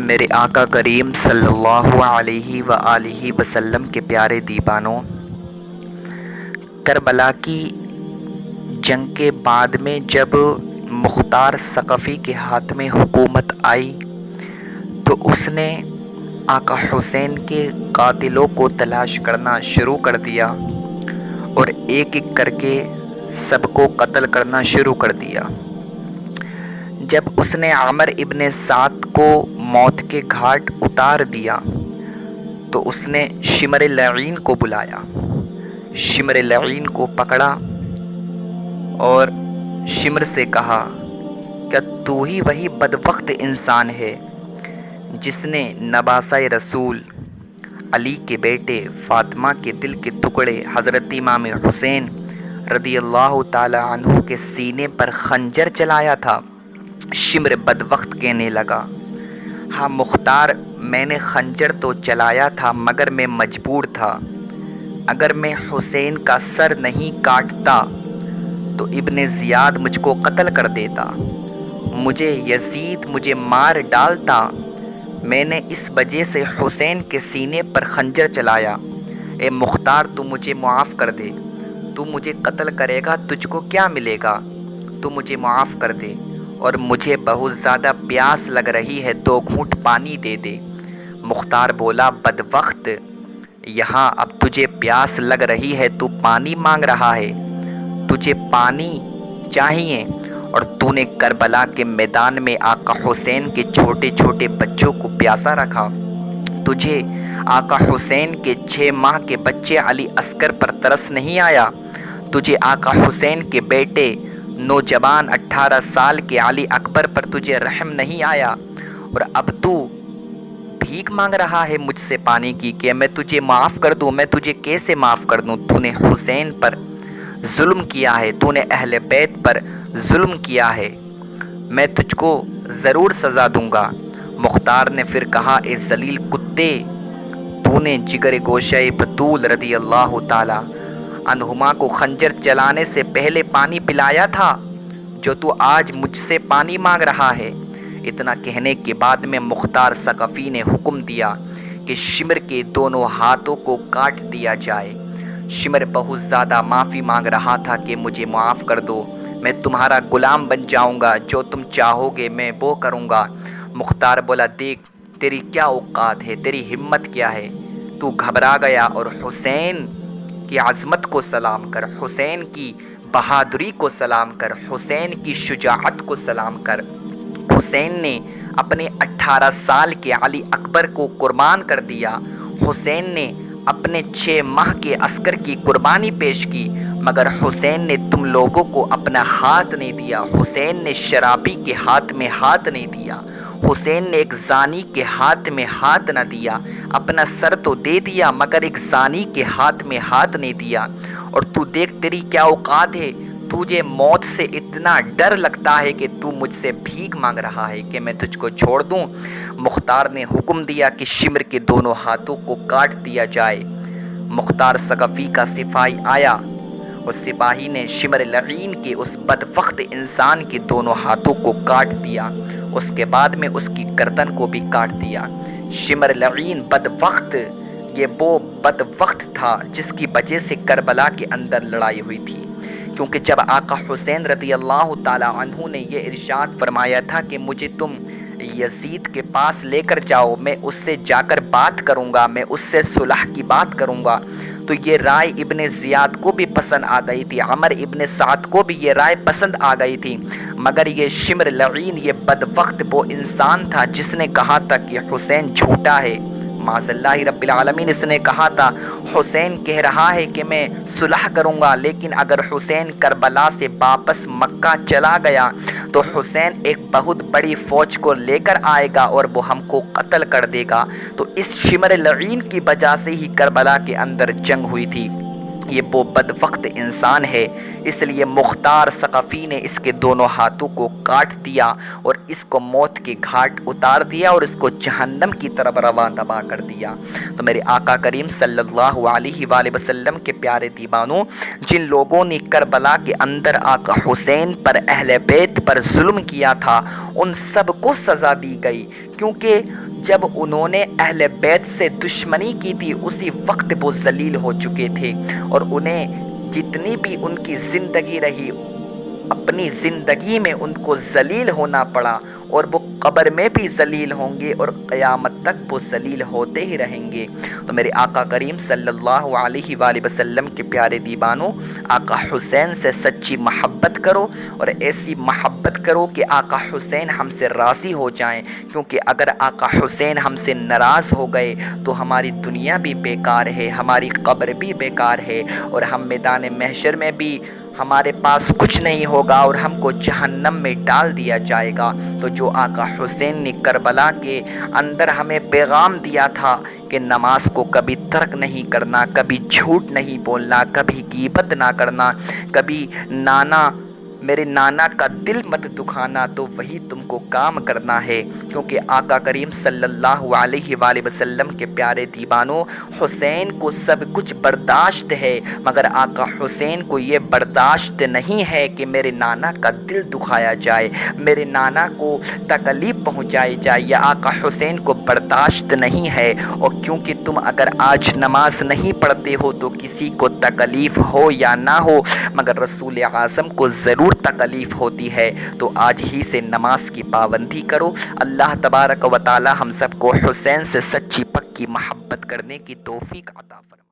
میرے آقا کریم صلی اللہ علیہ وآلہ وسلم کے پیارے دیوانوں، کربلا کی جنگ کے بعد میں جب مختار ثقفی کے ہاتھ میں حکومت آئی تو اس نے آقا حسین کے قاتلوں کو تلاش کرنا شروع کر دیا اور ایک ایک کر کے سب کو قتل کرنا شروع کر دیا۔ جب اس نے عامر ابن سعد کو موت کے گھاٹ اتار دیا تو اس نے شمر لعین کو بلایا، شمر لعین کو پکڑا اور شمر سے کہا، کیا تو ہی وہی بدبخت انسان ہے جس نے نواسہ رسول علی کے بیٹے فاطمہ کے دل کے ٹکڑے حضرت امام حسین رضی اللہ تعالی عنہ کے سینے پر خنجر چلایا تھا؟ شمر بدبخت کہنے لگا، ہاں مختار، میں نے خنجر تو چلایا تھا مگر میں مجبور تھا۔ اگر میں حسین کا سر نہیں کاٹتا تو ابن زیاد مجھ کو قتل کر دیتا، یزید مجھے مار ڈالتا۔ میں نے اس وجہ سے حسین کے سینے پر خنجر چلایا۔ اے مختار، تو مجھے معاف کر دے، تو مجھے قتل کرے گا تجھ کو کیا ملے گا؟ تو مجھے معاف کر دے، اور مجھے بہت زیادہ پیاس لگ رہی ہے، 2 گھونٹ پانی دے دے۔ مختار بولا، بدبخت، یہاں اب تجھے پیاس لگ رہی ہے، تو پانی مانگ رہا ہے، تجھے پانی چاہیے، اور تو نے کربلا کے میدان میں آقا حسین کے چھوٹے چھوٹے بچوں کو پیاسا رکھا۔ تجھے آقا حسین کے 6 ماہ کے بچے علی اصغر پر ترس نہیں آیا؟ تجھے آقا حسین کے بیٹے نوجوان 18 سال کے علی اکبر پر تجھے رحم نہیں آیا؟ اور اب تو بھیک مانگ رہا ہے مجھ سے پانی کی کہ میں تجھے معاف کر دوں۔ میں تجھے کیسے معاف کر دوں؟ تو نے حسین پر ظلم کیا ہے، تو نے اہل بیت پر ظلم کیا ہے، میں تجھ کو ضرور سزا دوں گا۔ مختار نے پھر کہا، اے ذلیل کتے، تو نے جگر گوشہ بطول رضی اللہ تعالی عنہما کو خنجر چلانے سے پہلے پانی پلایا تھا جو تو آج مجھ سے پانی مانگ رہا ہے۔ اتنا کہنے کے بعد میں مختار ثقفی نے حکم دیا کہ شمر کے دونوں ہاتھوں کو کاٹ دیا جائے۔ شمر بہت زیادہ معافی مانگ رہا تھا کہ مجھے معاف کر دو، میں تمہارا غلام بن جاؤں گا، جو تم چاہو گے میں وہ کروں گا۔ مختار بولا، دیکھ تیری کیا اوقات ہے، تیری ہمت کیا ہے؟ تو گھبرا گیا، اور حسین کی عظمت کو سلام کر، حسین کی بہادری کو سلام کر، حسین کی شجاعت کو سلام کر۔ حسین نے اپنے 18 سال کے علی اکبر کو قربان کر دیا، حسین نے اپنے 6 ماہ کے عسکر کی قربانی پیش کی، مگر حسین نے تم لوگوں کو اپنا ہاتھ نہیں دیا، حسین نے شرابی کے ہاتھ میں ہاتھ نہیں دیا، حسین نے ایک زانی کے ہاتھ میں ہاتھ نہ دیا، اپنا سر تو دے دیا مگر ایک زانی کے ہاتھ میں ہاتھ نہیں دیا۔ اور تو دیکھ تیری کیا اوقات ہے، تجھے موت سے اتنا ڈر لگتا ہے کہ تو مجھ سے بھیک مانگ رہا ہے کہ میں تجھ کو چھوڑ دوں۔ مختار نے حکم دیا کہ شمر کے دونوں ہاتھوں کو کاٹ دیا جائے۔ مختار ثقفی کا سپاہی آیا، اس سپاہی نے شمر لعین کے اس بدبخت انسان کے دونوں ہاتھوں کو کاٹ دیا، اس کے بعد میں اس کی گردن کو بھی کاٹ دیا۔ شمر لعین بدبخت، یہ وہ بدبخت تھا جس کی وجہ سے کربلا کے اندر لڑائی ہوئی تھی، کیونکہ جب آقا حسین رضی اللہ تعالی عنہ نے یہ ارشاد فرمایا تھا کہ مجھے تم یزید کے پاس لے کر جاؤ، میں اس سے جا کر بات کروں گا، میں اس سے صلح کی بات کروں گا، تو یہ رائے ابن زیاد کو بھی پسند آ گئی تھی، عمر ابن سعد کو بھی یہ رائے پسند آ گئی تھی، مگر یہ شمر لعین، یہ بدبخت وہ انسان تھا جس نے کہا تھا کہ حسین جھوٹا ہے۔ معاذ اللہ رب العالمین، اس نے کہا تھا حسین کہہ رہا ہے کہ میں صلح کروں گا، لیکن اگر حسین کربلا سے واپس مکہ چلا گیا تو حسین ایک بہت بڑی فوج کو لے کر آئے گا اور وہ ہم کو قتل کر دے گا۔ تو اس شمر لعین کی وجہ سے ہی کربلا کے اندر جنگ ہوئی تھی، یہ وہ بدبخت انسان ہے، اس لیے مختار ثقفی نے اس کے دونوں ہاتھوں کو کاٹ دیا اور اس کو موت کے گھاٹ اتار دیا اور اس کو جہنم کی طرف رواں دبا کر دیا۔ تو میرے آقا کریم صلی اللہ علیہ وآلہ وسلم کے پیارے دیوانوں، جن لوگوں نے کربلا کے اندر آقا حسین پر، اہل بیت پر ظلم کیا تھا، ان سب کو سزا دی گئی، کیونکہ جب انہوں نے اہل بیت سے دشمنی کی تھی اسی وقت وہ ذلیل ہو چکے تھے، اور انہیں جتنی بھی ان کی زندگی رہی اپنی زندگی میں ان کو ذلیل ہونا پڑا، اور وہ قبر میں بھی ذلیل ہوں گے اور قیامت تک وہ ذلیل ہوتے ہی رہیں گے۔ تو میرے آقا کریم صلی اللہ علیہ وآلہ وسلم کے پیارے دیوانوں، آقا حسین سے سچی محبت کرو، اور ایسی محبت کرو کہ آقا حسین ہم سے راضی ہو جائیں، کیونکہ اگر آقا حسین ہم سے ناراض ہو گئے تو ہماری دنیا بھی بیکار ہے، ہماری قبر بھی بیکار ہے، اور ہم میدان محشر میں بھی ہمارے پاس کچھ نہیں ہوگا اور ہم کو جہنم میں ڈال دیا جائے گا۔ تو جو آقا حسین نے کربلا کے اندر ہمیں پیغام دیا تھا کہ نماز کو کبھی ترک نہیں کرنا، کبھی جھوٹ نہیں بولنا، کبھی غیبت نہ کرنا، کبھی میرے نانا کا دل مت دکھانا، تو وہی تم کو کام کرنا ہے، کیونکہ آقا کریم صلی اللہ علیہ وآلہ وسلم کے پیارے دیوانوں، حسین کو سب کچھ برداشت ہے، مگر آقا حسین کو یہ برداشت نہیں ہے کہ میرے نانا کا دل دکھایا جائے، میرے نانا کو تکلیف پہنچائی جائے، یا آقا حسین کو برداشت نہیں ہے۔ اور کیونکہ تم اگر آج نماز نہیں پڑھتے ہو تو کسی کو تکلیف ہو یا نہ ہو، مگر رسول اعظم کو ضرور تکلیف ہوتی ہے، تو آج ہی سے نماز کی پابندی کرو۔ اللہ تبارک و تعالی ہم سب کو حسین سے سچی پکی محبت کرنے کی توفیق عطا فرمائے۔